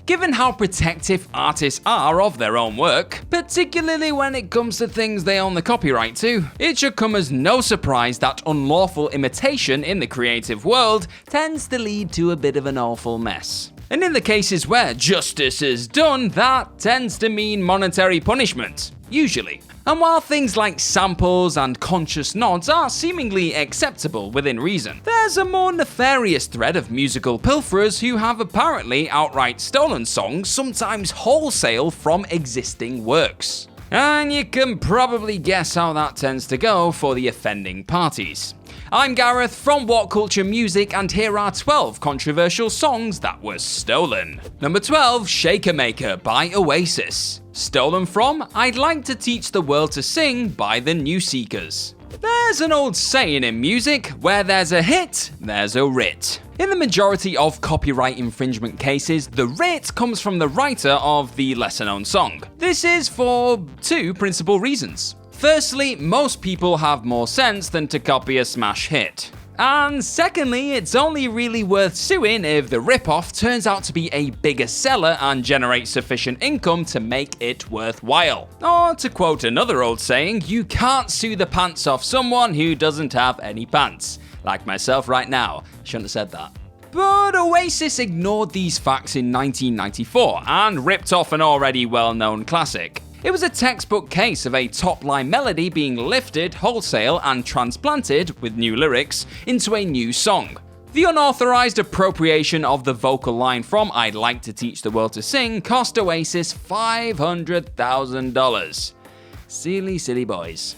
Given how protective artists are of their own work, particularly when it comes to things they own the copyright to, it should come as no surprise that unlawful imitation in the creative world tends to lead to a bit of an awful mess. And in the cases where justice is done, that tends to mean monetary punishment, usually. And while things like samples and conscious nods are seemingly acceptable within reason, there's a more nefarious thread of musical pilferers who have apparently outright stolen songs, sometimes wholesale, from existing works. And you can probably guess how that tends to go for the offending parties. I'm Gareth from WhatCulture Music, and here are 12 controversial songs that were stolen. Number 12, SHAKERMAKER by OASIS. Stolen from I'd Like to Teach the World to Sing by the New Seekers. There's an old saying in music, where there's a hit, there's a writ. In the majority of copyright infringement cases, the writ comes from the writer of the lesser-known song. This is for two principal reasons. Firstly, most people have more sense than to copy a smash hit. And secondly, it's only really worth suing if the ripoff turns out to be a bigger seller and generates sufficient income to make it worthwhile. Or to quote another old saying, you can't sue the pants off someone who doesn't have any pants. Like myself right now. Shouldn't have said that. But Oasis ignored these facts in 1994 and ripped off an already well-known classic. It was a textbook case of a top-line melody being lifted wholesale and transplanted, with new lyrics, into a new song. The unauthorized appropriation of the vocal line from I'd Like to Teach the World to Sing cost Oasis $500,000. Silly boys.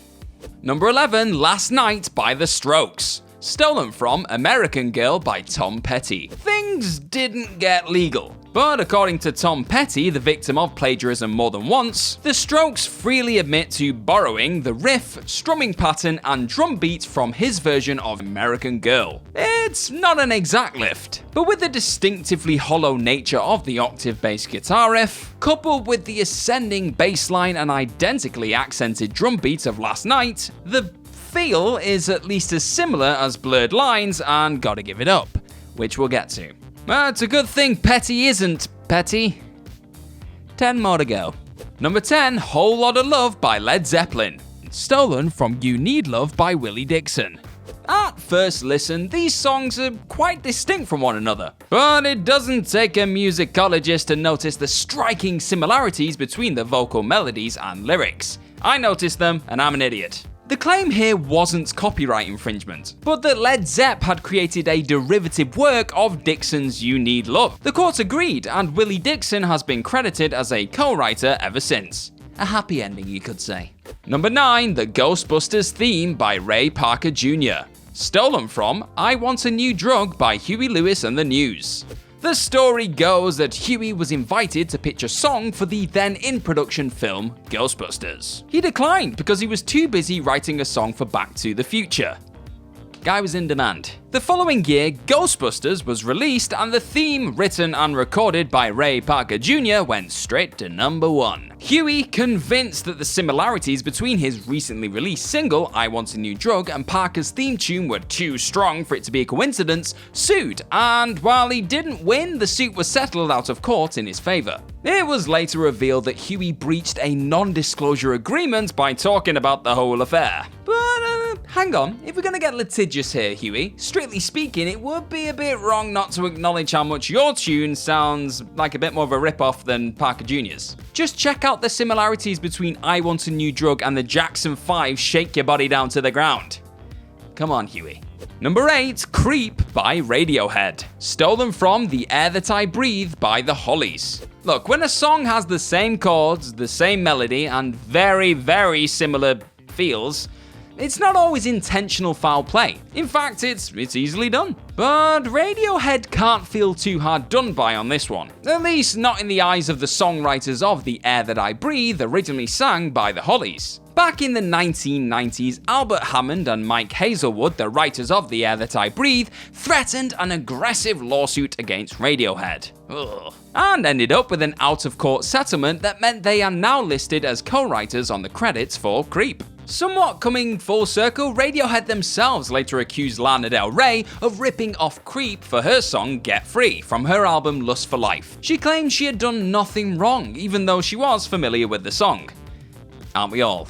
Number 11, Last Night by The Strokes. Stolen from American Girl by Tom Petty. Things didn't get legal. But according to Tom Petty, the victim of plagiarism more than once, the Strokes freely admit to borrowing the riff, strumming pattern, and drum beat from his version of American Girl. It's not an exact lift, but with the distinctively hollow nature of the octave-based guitar riff, coupled with the ascending bass line and identically accented drum beat of Last Night, the feel is at least as similar as Blurred Lines and Gotta Give It Up, which we'll get to. It's a good thing Petty isn't petty. 10 more to go. Number 10, Whole Lotta Love by Led Zeppelin. Stolen from You Need Love by Willie Dixon. At first listen, these songs are quite distinct from one another. But it doesn't take a musicologist to notice the striking similarities between the vocal melodies and lyrics. I noticed them, and I'm an idiot. The claim here wasn't copyright infringement, but that Led Zepp had created a derivative work of Dixon's You Need Love. The court agreed, and Willie Dixon has been credited as a co-writer ever since. A happy ending, you could say. Number 9, The Ghostbusters Theme by Ray Parker Jr. Stolen from I Want a New Drug by Huey Lewis and the News. The story goes that Huey was invited to pitch a song for the then in-production film Ghostbusters. He declined because he was too busy writing a song for Back to the Future. Guy was in demand. The following year, Ghostbusters was released, and the theme, written and recorded by Ray Parker Jr., went straight to number 1. Huey, convinced that the similarities between his recently released single, I Want a New Drug, and Parker's theme tune were too strong for it to be a coincidence, sued, and while he didn't win, the suit was settled out of court in his favor. It was later revealed that Huey breached a non-disclosure agreement by talking about the whole affair. But hang on, if we're gonna get litigious here, Huey, strictly speaking, it would be a bit wrong not to acknowledge how much your tune sounds like a bit more of a rip-off than Parker Jr.'s. Just check out the similarities between I Want a New Drug and the Jackson 5 Shake Your Body Down to the Ground. Come on, Huey. Number 8, Creep by Radiohead. Stolen from The Air That I Breathe by The Hollies. Look, when a song has the same chords, the same melody, and very, very similar feels, it's not always intentional foul play. In fact, it's easily done. But Radiohead can't feel too hard done by on this one. At least not in the eyes of the songwriters of The Air That I Breathe, originally sang by The Hollies. Back in the 1990s, Albert Hammond and Mike Hazelwood, the writers of The Air That I Breathe, threatened an aggressive lawsuit against Radiohead. Ugh. And ended up with an out-of-court settlement that meant they are now listed as co-writers on the credits for Creep. Somewhat coming full circle, Radiohead themselves later accused Lana Del Rey of ripping off Creep for her song Get Free from her album Lust for Life. She claimed she had done nothing wrong, even though she was familiar with the song. Aren't we all?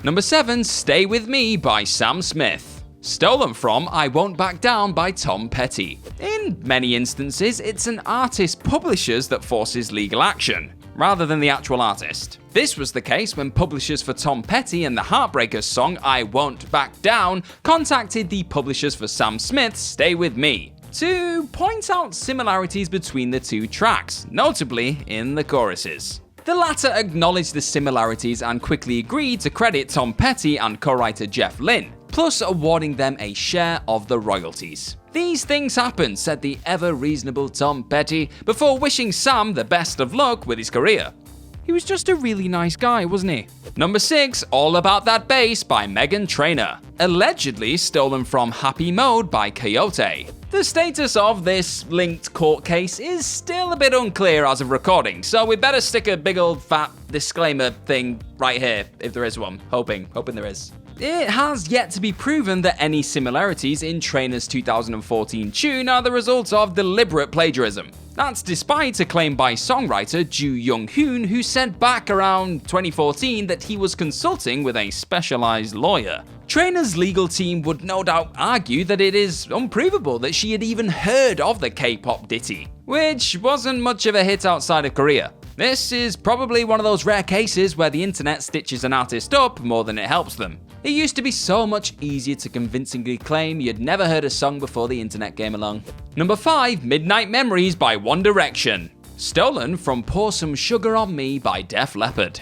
Number 7, Stay With Me by Sam Smith. Stolen from I Won't Back Down by Tom Petty. In many instances, it's an artist's publishers that forces legal action, rather than the actual artist. This was the case when publishers for Tom Petty and the Heartbreakers song I Won't Back Down contacted the publishers for Sam Smith's Stay With Me to point out similarities between the two tracks, notably in the choruses. The latter acknowledged the similarities and quickly agreed to credit Tom Petty and co-writer Jeff Lynne, plus awarding them a share of the royalties. These things happen, said the ever-reasonable Tom Petty, before wishing Sam the best of luck with his career. He was just a really nice guy, wasn't he? Number 6, All About That Bass by MEGHAN Trainor. Allegedly stolen from Happy Mode by KOYOTE. The status of this linked court case is still a bit unclear as of recording, so we better stick a big old fat disclaimer thing right here, if there is one. Hoping there is. It has yet to be proven that any similarities in Trainor's 2014 tune are the result of deliberate plagiarism. That's despite a claim by songwriter Ju Young-hoon, who said back around 2014 that he was consulting with a specialized lawyer. Trainor's legal team would no doubt argue that it is unprovable that she had even heard of the K-pop ditty, which wasn't much of a hit outside of Korea. This is probably one of those rare cases where the internet stitches an artist up more than it helps them. It used to be so much easier to convincingly claim you'd never heard a song before the internet came along. Number 5, Midnight Memories by One Direction. Stolen from Pour Some Sugar on Me by Def Leppard.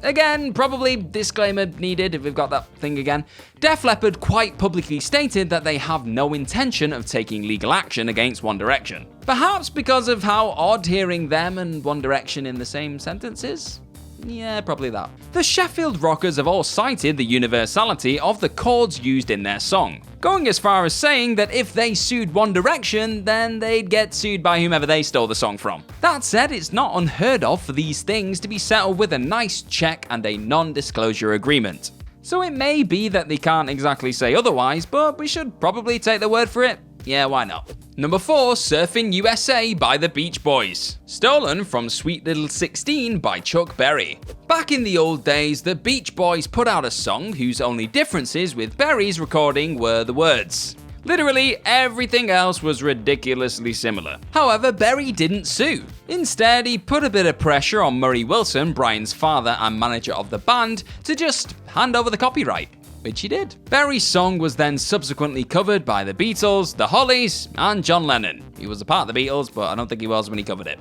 Again, probably disclaimer needed if we've got that thing again. Def Leppard quite publicly stated that they have no intention of taking legal action against One Direction. Perhaps because of how odd hearing them and One Direction in the same sentence is? Yeah, probably that. The Sheffield Rockers have all cited the universality of the chords used in their song, going as far as saying that if they sued One Direction, then they'd get sued by whomever they stole the song from. That said, it's not unheard of for these things to be settled with a nice check and a non-disclosure agreement. So it may be that they can't exactly say otherwise, but we should probably take their word for it. Yeah, why not? Number 4, Surfin' USA by the Beach Boys. Stolen from Sweet Little 16 by Chuck Berry. Back in the old days, the Beach Boys put out a song whose only differences with Berry's recording were the words. Literally everything else was ridiculously similar. However, Berry didn't sue. Instead, he put a bit of pressure on Murray Wilson, Brian's father and manager of the band, to just hand over the copyright. Which he did. Berry's song was then subsequently covered by the Beatles, the Hollies, and John Lennon. He was a part of the Beatles, but I don't think he was when he covered it.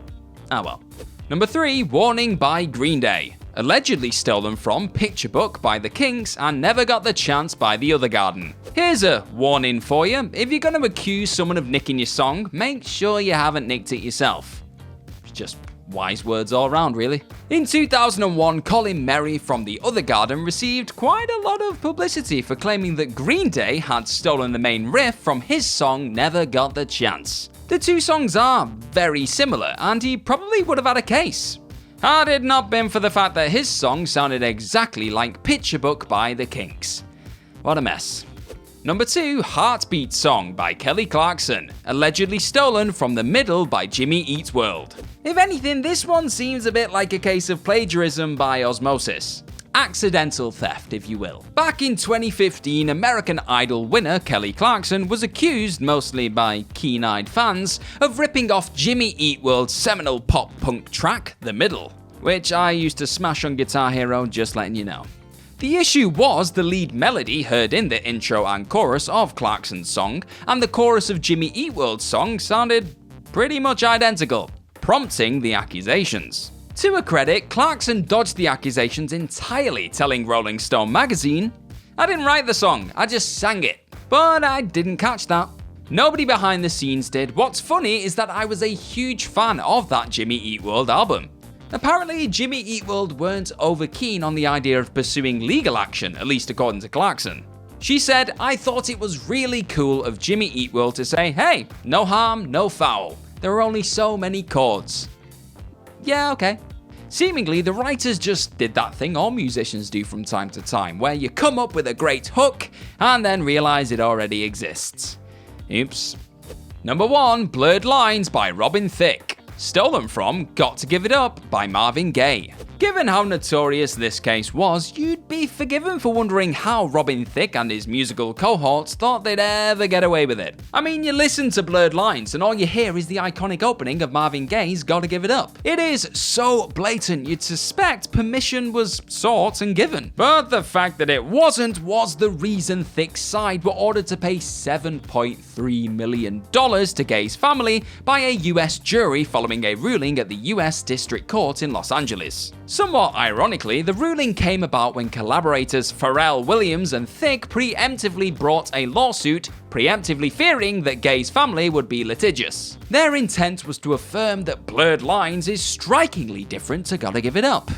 Ah well. Number 3, Warning by Green Day. Allegedly stolen from Picture Book by the KINKS and Never Got the Chance by The Other Garden. Here's a warning for you. If you're going to accuse someone of nicking your song, make sure you haven't nicked it yourself. It's just wise words all around, really. In 2001, Colin Merry from The Other Garden received quite a lot of publicity for claiming that Green Day had stolen the main riff from his song Never Got the Chance. The two songs are very similar, and he probably would have had a case, had it not been for the fact that his song sounded exactly like Picture Book by the KINKS. What a mess. Number 2, Heartbeat Song by Kelly Clarkson, allegedly stolen from The Middle by Jimmy Eat World. If anything, this one seems a bit like a case of plagiarism by osmosis. Accidental theft, if you will. Back in 2015, American Idol winner Kelly Clarkson was accused, mostly by keen-eyed fans, of ripping off Jimmy Eat World's seminal pop-punk track, The Middle, which I used to smash on Guitar Hero, just letting you know. The issue was the lead melody heard in the intro and chorus of Clarkson's song, and the chorus of Jimmy Eat World's song sounded pretty much identical, prompting the accusations. To her credit, Clarkson dodged the accusations entirely, telling Rolling Stone magazine, "I didn't write the song, I just sang it. But I didn't catch that. Nobody behind the scenes did. What's funny is that I was a huge fan of that Jimmy Eat World album. Apparently, Jimmy Eat World weren't over keen on the idea of pursuing legal action, at least according to Clarkson. She said, "I thought it was really cool of Jimmy Eat World to say, hey, no harm, no foul. There are only so many chords." Yeah, okay. Seemingly, the writers just did that thing all musicians do from time to time, where you come up with a great hook and then realize it already exists. Oops. Number 1, Blurred Lines by Robin Thicke. Stolen from Got to Give It Up by Marvin Gaye. Given how notorious this case was, you'd be forgiven for wondering how Robin Thicke and his musical cohorts thought they'd ever get away with it. I mean, you listen to Blurred Lines and all you hear is the iconic opening of Marvin Gaye's Gotta Give It Up. It is so blatant you'd suspect permission was sought and given. But the fact that it wasn't was the reason Thicke's side were ordered to pay $7.3 million to Gaye's family by a US jury following a ruling at the US District Court in Los Angeles. Somewhat ironically, the ruling came about when collaborators Pharrell Williams and Thicke preemptively brought a lawsuit, preemptively fearing that Gaye's family would be litigious. Their intent was to affirm that Blurred Lines is strikingly different to Gotta Give It Up.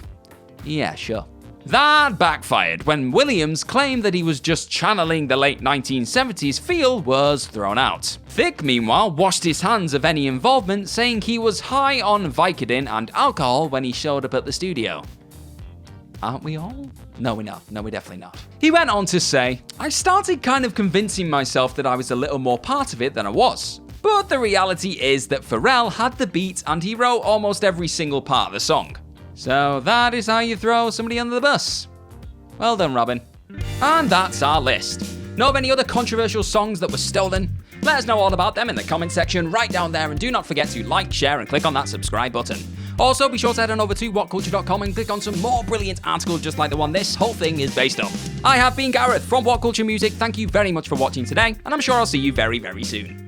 Yeah, sure. That backfired when Williams' claim that he was just channeling the late 1970s feel was thrown out. Thicke, meanwhile, washed his hands of any involvement, saying he was high on Vicodin and alcohol when he showed up at the studio. Aren't we all? No, we're not. No, we're definitely not. He went on to say, "I started kind of convincing myself that I was a little more part of it than I was. But the reality is that Pharrell had the beat and he wrote almost every single part of the song. So that is how you throw somebody under the bus. Well done, Robin." And that's our list. Know of any other controversial songs that were stolen? Let us know all about them in the comment section right down there, and do not forget to like, share, and click on that subscribe button. Also, be sure to head on over to WhatCulture.com and click on some more brilliant articles just like the one this whole thing is based on. I have been Gareth from WhatCulture Music. Thank you very much for watching today, and I'm sure I'll see you very, very soon.